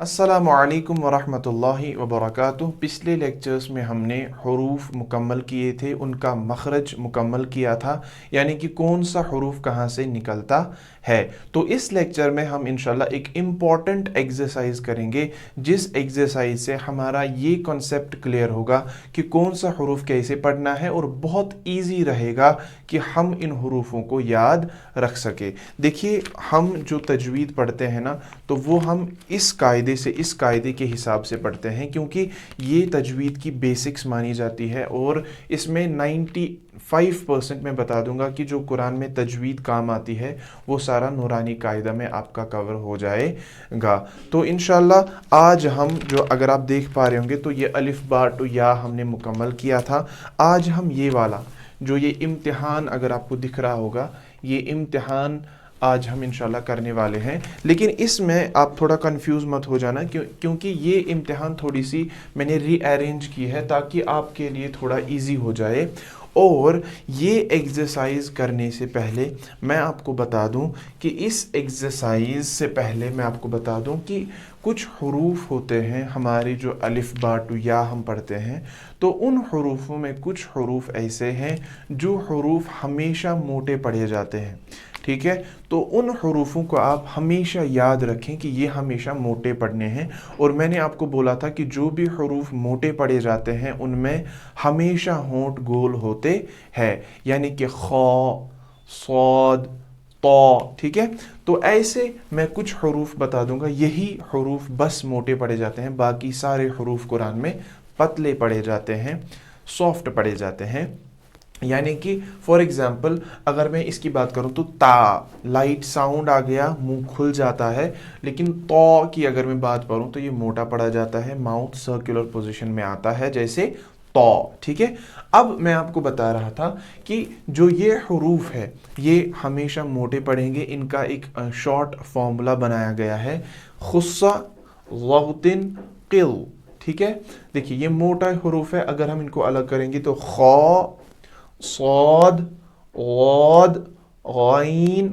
अस्सलामु अलैकुम वरहमतुल्लाहि वबरकातुह। पिछले लेक्चर्स में हमने हरूफ मुकम्मल किए थे, उनका मखरज मुकम्मल किया था, यानी कि कौन सा हरूफ कहाँ से निकलता है। तो इस लेक्चर में हम इंशाल्लाह एक इम्पॉर्टेंट एक्सरसाइज करेंगे, जिस एक्सरसाइज से हमारा ये कॉन्सेप्ट क्लियर होगा कि कौन सा हरूफ कैसे पढ़ना है, और बहुत ईजी रहेगा कि हम इन हरूफों को याद रख सके। देखिए, हम जो तजवीद पढ़ते हैं ना, तो वो हम इस कायदे के हिसाब से पढ़ते हैं, क्योंकि ये तजवीद की बेसिक्स मानी जाती है। और इसमें 95% मैं बता दूंगा कि जो कुरान में तजवीद काम आती है वो सारा नूरानी कायदा में आपका कवर हो जाएगा। तो इंशाल्लाह आज हम जो, अगर आप देख पा रहे होंगे, तो ये अलिफ बा टू या हमने मुकम्मल किया था। आज हम ये वाला जो ये इम्तिहान, अगर आपको दिख रहा होगा, ये इम्तिहान आज हम इंशाल्लाह करने वाले हैं। लेकिन इसमें आप थोड़ा कंफ्यूज मत हो जाना, क्योंकि ये इम्तिहान थोड़ी सी मैंने रीअरेंज की है ताकि आपके लिए थोड़ा इजी हो जाए। और ये एक्सरसाइज करने से पहले मैं आपको बता दूं कि इस एक्सरसाइज से पहले मैं आपको बता दूं कि कुछ हरूफ होते हैं हमारे, जो अलिफ बा टू या हम पढ़ते हैं, तो उन हरूफों में कुछ हरूफ ऐसे हैं जो हरूफ हमेशा मोटे पढ़े जाते हैं। ठीक है, तो उन हरूफों को आप हमेशा याद रखें कि ये हमेशा मोटे पढ़ने हैं। और मैंने आपको बोला था कि जो भी हरूफ मोटे पढ़े जाते हैं उनमें हमेशा होंठ गोल होते हैं, यानी कि ख, सौद, तो। ठीक है, तो ऐसे मैं कुछ हरूफ बता दूंगा, यही हरूफ बस मोटे पढ़े जाते हैं, बाकी सारे हरूफ कुरान में पतले पढ़े जाते हैं, सॉफ्ट पढ़े जाते हैं। यानी कि फॉर एग्जाम्पल अगर मैं इसकी बात करूं तो ता, लाइट साउंड आ गया, मुंह खुल जाता है। लेकिन तो की अगर मैं बात करूं तो ये मोटा पड़ा जाता है, माउथ सर्कुलर पोजीशन में आता है, जैसे तो। ठीक है, अब मैं आपको बता रहा था कि जो ये हरूफ है ये हमेशा मोटे पढ़ेंगे। इनका एक शॉर्ट फॉर्मूला बनाया गया है, खुस्सा ज़ग़्तिन क़िल। ठीक है, देखिए ये मोटा हरूफ है, अगर हम इनको अलग करेंगे तो ख, सौद, गौद, गईन,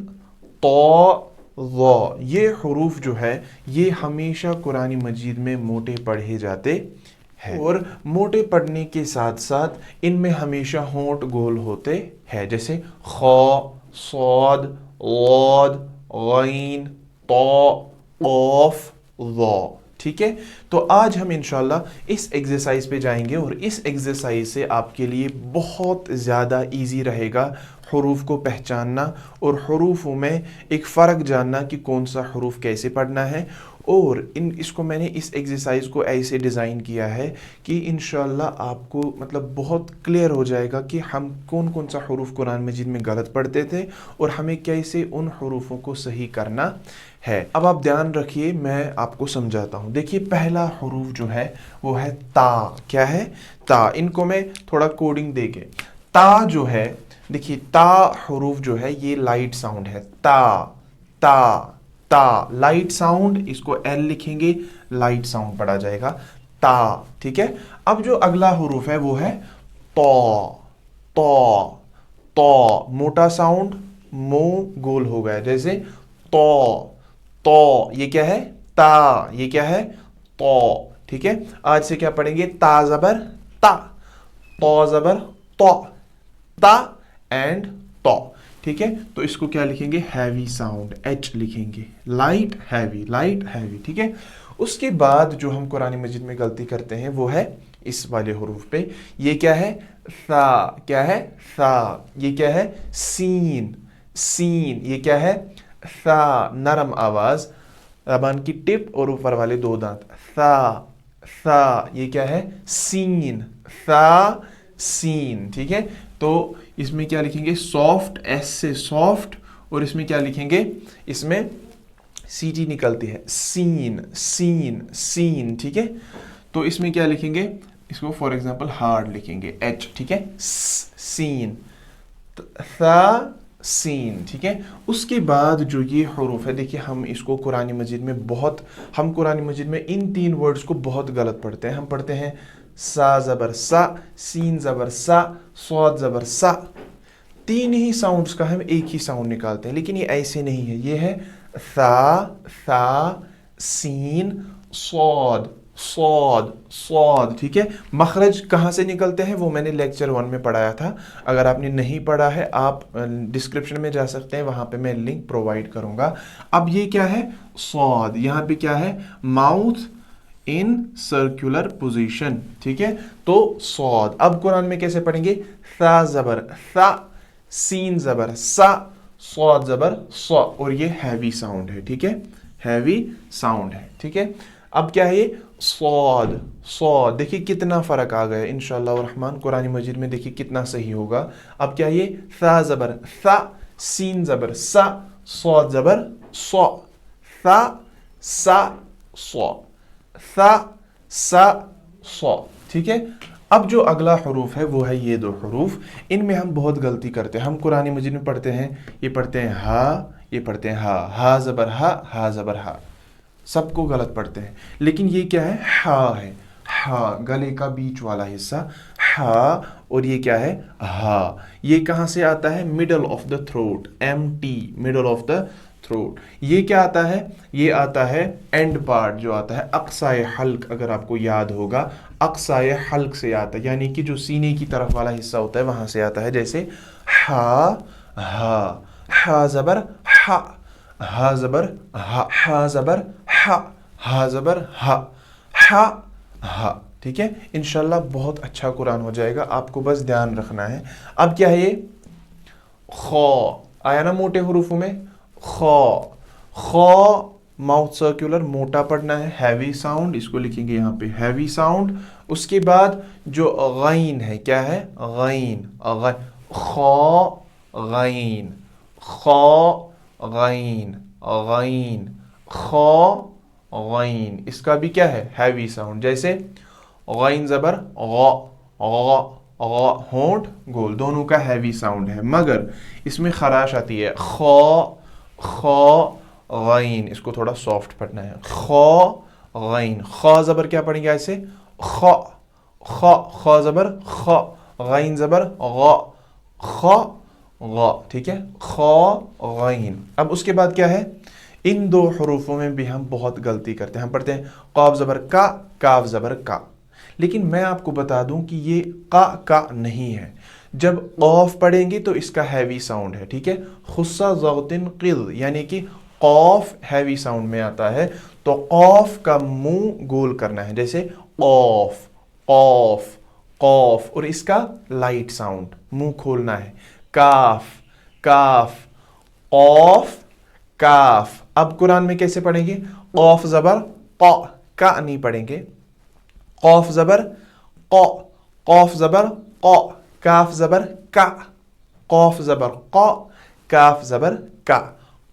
तो, ज़, ये हरूफ जो है ये हमेशा कुरानी मजीद में मोटे पढ़े जाते हैं। और मोटे पढ़ने के साथ साथ इनमें हमेशा होंठ गोल होते हैं, जैसे ख, सौद, गौद, गईन, तो, क़ाफ, ज़। ठीक है, तो आज हम इंशाल्लाह इस एक्सरसाइज पे जाएंगे, और इस एक्सरसाइज से आपके लिए बहुत ज़्यादा इजी रहेगा हरूफ को पहचानना और हरूफों में एक फ़र्क जानना कि कौन सा हरूफ कैसे पढ़ना है। और इसको मैंने इस एक्सरसाइज को ऐसे डिज़ाइन किया है कि इंशाल्लाह आपको मतलब बहुत क्लियर हो जाएगा कि हम कौन कौन सा हरूफ कुरान मजीद में गलत पढ़ते थे और हमें कैसे उन हरूफों को सही करना है। अब आप ध्यान रखिए, मैं आपको समझाता हूँ। देखिए, पहला हरूफ जो है वो है ता। क्या है? ता। इनको मैं थोड़ा कोडिंग देके, ता जो है, देखिए ता हरूफ जो है ये लाइट साउंड है, ता ता ता, लाइट साउंड, इसको एल लिखेंगे, लाइट साउंड पढ़ा जाएगा, ता। ठीक है, अब जो अगला हरूफ है वो है तो। तो तो, मोटा साउंड, मुंह गोल हो गया, जैसे तो। तो ये क्या है? ता। ये क्या है? तो। ठीक है, आज से क्या पढ़ेंगे? ता जबर ता, तो जबर तो, ता एंड तो। ठीक है, तो इसको क्या लिखेंगे? हैवी साउंड, एच लिखेंगे, लाइट हैवी, लाइट हैवी। ठीक है, उसके बाद जो हम कुरान मजीद में गलती करते हैं वो है इस वाले हरूफ पे। ये क्या है? सा। क्या है? सा। ये क्या है? सीन। सीन। ये क्या है? सा, नरम आवाज, जबान की टिप और ऊपर वाले दो दांत, सा। सा। ये क्या है? सीन। सा, सीन। ठीक है, तो इसमें क्या लिखेंगे? सॉफ्ट, एस से सॉफ्ट, और इसमें क्या लिखेंगे? इसमें सीटी निकलती है, सीन, सीन, सीन। ठीक है, तो इसमें क्या लिखेंगे? इसको फॉर एग्जांपल हार्ड लिखेंगे, एच। ठीक है, सीन, सा, सीन। ठीक है, उसके बाद जो ये हरूफ है, देखिए हम इसको कुरानी मजीद में बहुत, हम कुरानी मजीद में इन तीन वर्ड्स को बहुत गलत पढ़ते हैं। हम पढ़ते हैं सा जबर सा, सीन जबर सा, सौद जबर सा, तीन ही साउंड्स का हम एक ही साउंड निकालते हैं, लेकिन ये ऐसे नहीं है। ये है सा, सा, सीन, सौद सौद सौद, ठीक है। मखरज कहाँ से निकलते हैं वो मैंने लेक्चर 1 में पढ़ाया था। अगर आपने नहीं पढ़ा है आप डिस्क्रिप्शन में जा सकते हैं, वहाँ पे मैं लिंक प्रोवाइड करूँगा। अब ये क्या है, सौद, यहाँ पे क्या है, माउथ इन सर्कुलर पोजीशन, ठीक है। तो सौद। अब कुरान में कैसे पढ़ेंगे, सा जबर सा, सीन जबर सा, सौद जबर सौ, और ये हैवी साउंड है, ठीक है, हैवी साउंड है, ठीक है। अब क्या है ये, सौद सौद, देखिए कितना फर्क आ गया इंशाअल्लाह रहमान, कुरान मजीद में देखिए कितना सही होगा। अब क्या है ये, सा जबर सा, सीन जबर सा, सौद जबर सौ, सा सा सौ, सा सा सौ, ठीक है। अब जो अगला हरूफ है वो है ये दो हरूफ, इनमें हम बहुत गलती करते हैं। हम कुरान मजीद में पढ़ते हैं, ये पढ़ते हैं हा, ये पढ़ते हैं हा जबर हा जबर हा, सबको गलत पढ़ते हैं। लेकिन ये क्या है, हा है, हा गले का बीच वाला हिस्सा, हा, और ये क्या है, हा। ये कहाँ से आता है, middle of the throat, MT, middle of the throat. ये क्या आता है, ये आता है एंड पार्ट जो आता है अक्साए हल्क, अगर आपको याद होगा अक्साए हल्क से आता है, यानी कि जो सीने की तरफ वाला हिस्सा होता है वहां से आता है। जैसे हा जबर हा जबर हा जबर हा जबर हा, ठीक है। इंशाल्लाह बहुत अच्छा कुरान हो जाएगा, आपको बस ध्यान रखना है। अब क्या है ये, खौ आया ना मोटे हुरूफों में, खौ माउथ सर्कुलर मोटा पढ़ना है, हैवी साउंड, इसको लिखेंगे यहाँ पे हैवी साउंड। उसके बाद जो गैन है, क्या है, गैन, खौ गैन, खौ गैन, गैन, खौ गैन, इसका भी क्या है, हैवी साउंड। जैसे गैन जबर गौ, होंठ गोल, दोनों का हैवी साउंड है, मगर इसमें खराश आती है, खौ गैन, इसको थोड़ा सॉफ्ट पढ़ना है, खौ गैन। खौ जबर क्या पढ़ेंगे ऐसे, खौ जबर खौ, गैन जबर गौ, खौ गौ, ठीक है, खौ गैन। अब उसके बाद क्या है, इन दो हरूफों में भी हम बहुत गलती करते हैं। हम पढ़ते हैं काफ जबर का, काफ जबर का, लेकिन मैं आपको बता दूं कि ये का नहीं है। जब कौफ पढ़ेंगे तो इसका हैवी साउंड है, ठीक है, खुस्सा ज़ौतिन क़िल, यानी कि कौफ हैवी साउंड में आता है, तो कौफ का मुंह गोल करना है, जैसे कौफ कौफ कौफ, और इसका लाइट साउंड, मुंह खोलना है, काफ काफ कौफ काफ। अब कुरान में कैसे पढ़ेंगे, कौफ जबर क़, का नहीं पढ़ेंगे, कौफ जबर क़, कौफ जबर क़, काफ जबर का, कौफ जबर क़, काफ जबर का,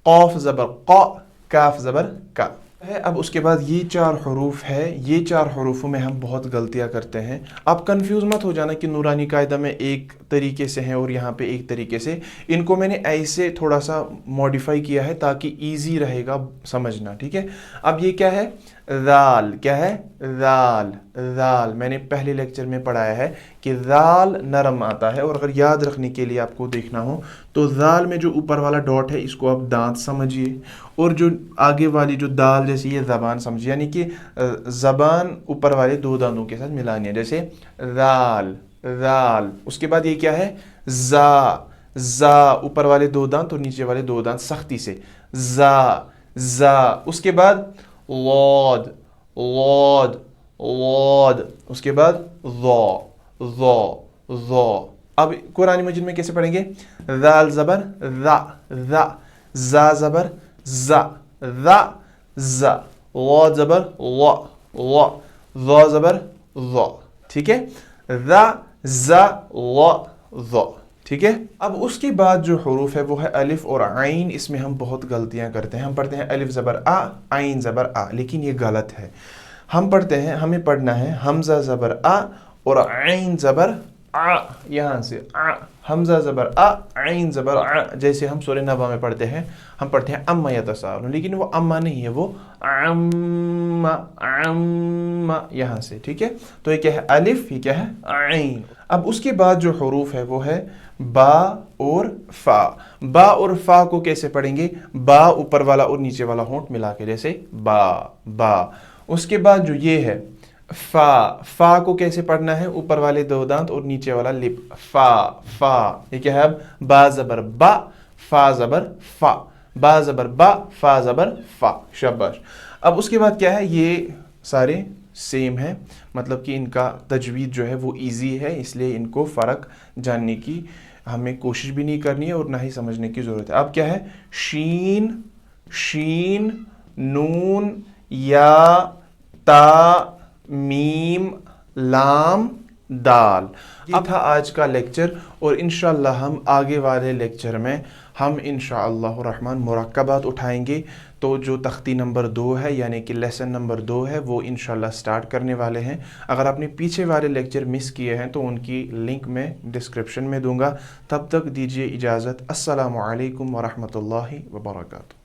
कौफ जबर क़, काफ जबर का है। अब उसके बाद ये चार हरूफ है, ये चार हरूफों में हम बहुत गलतियां करते हैं। आप कंफ्यूज मत हो जाना कि नूरानी कायदा में एक तरीके से हैं और यहाँ पे एक तरीके से, इनको मैंने ऐसे थोड़ा सा मॉडिफाई किया है ताकि इजी रहेगा समझना, ठीक है। अब ये क्या है, दाल, क्या है, दाल, दाल मैंने पहले लेक्चर में पढ़ाया है कि दाल नरम आता है, और अगर याद रखने के लिए आपको देखना हो तो दाल में जो ऊपर वाला डॉट है इसको आप दांत समझिए, और जो आगे वाली जो दाल जैसी ये ज़बान समझिए, यानी कि ज़बान ऊपर वाले दो दांतों के साथ मिलानी है, जैसे दाल दाल। उसके बाद ये क्या है, जा ऊपर वाले दो दांत और नीचे वाले दो दांत सख्ती से, जा। उसके बाद लौद लौद लौद, उसके बाद ज़ो। अब कुरान मजीद में कैसे पढ़ेंगे, दाल जबर दा, जा जबर जा, लौ जबर लो, ज़ो जबर ज़ो, ठीक है, ज़ो, ठीक है। अब उसके बाद जो हुरूफ है वो है अलिफ और आइन, इसमें हम बहुत गलतियां करते हैं। हम पढ़ते हैं अलिफ ज़बर आ, आइन ज़बर आ, लेकिन ये गलत है। हम पढ़ते हैं, हमें पढ़ना है हमज़ा ज़बर आ और आइन ज़बर आ, यहाँ से आ, हमज़ा ज़बर आ, आइन ज़बर आ, जैसे हम सूरह नबा में पढ़ते हैं, हम पढ़ते हैं अम्मा यतसाअलून, लेकिन वो अम्मा नहीं है, वो अम्मा अम्मा, यहाँ से, ठीक है। तो ये क्या है, अलिफ, ये क्या है, आइन। अब उसके बाद जो हुरूफ है वो है बा और फा। बा और फा को कैसे पढ़ेंगे, बा ऊपर वाला और नीचे वाला होंठ मिला के, जैसे बा, اس کے بعد جو یہ ہے فا کو کیسے پڑھنا ہے؟ اوپر والے دو دانت اور نیچے والا لپ، فا یہ کیا ہے اب؟ با زبر با، فا زبر فا، با زبر با، فا زبر فا، شاباش۔ اب اس کے بعد کیا ہے؟ یہ سارے سیم ہے، مطلب کہ ان کا تجوید جو ہے وہ ایزی ہے، اس لیے ان کو فرق جاننے کی ہمیں کوشش بھی نہیں کرنی ہے اور نہ ہی سمجھنے کی ضرورت ہے۔ اب کیا ہے؟ شین، نون، یا، تا، میم، لام، دال۔ یہ تھا آج کا لیکچر، اور انشاءاللہ ہم آگے والے لیکچر میں ہم انشاءاللہ الرحمن مرکبات اٹھائیں گے۔ تو جو تختی نمبر 2 ہے یعنی کہ لیسن نمبر 2 ہے وہ انشاءاللہ سٹارٹ کرنے والے ہیں۔ اگر آپ نے پیچھے والے لیکچر مس کیے ہیں تو ان کی لنک میں ڈسکرپشن میں دوں گا۔ تب تک دیجیے اجازت۔ السلام علیکم ورحمۃ اللہ وبرکاتہ۔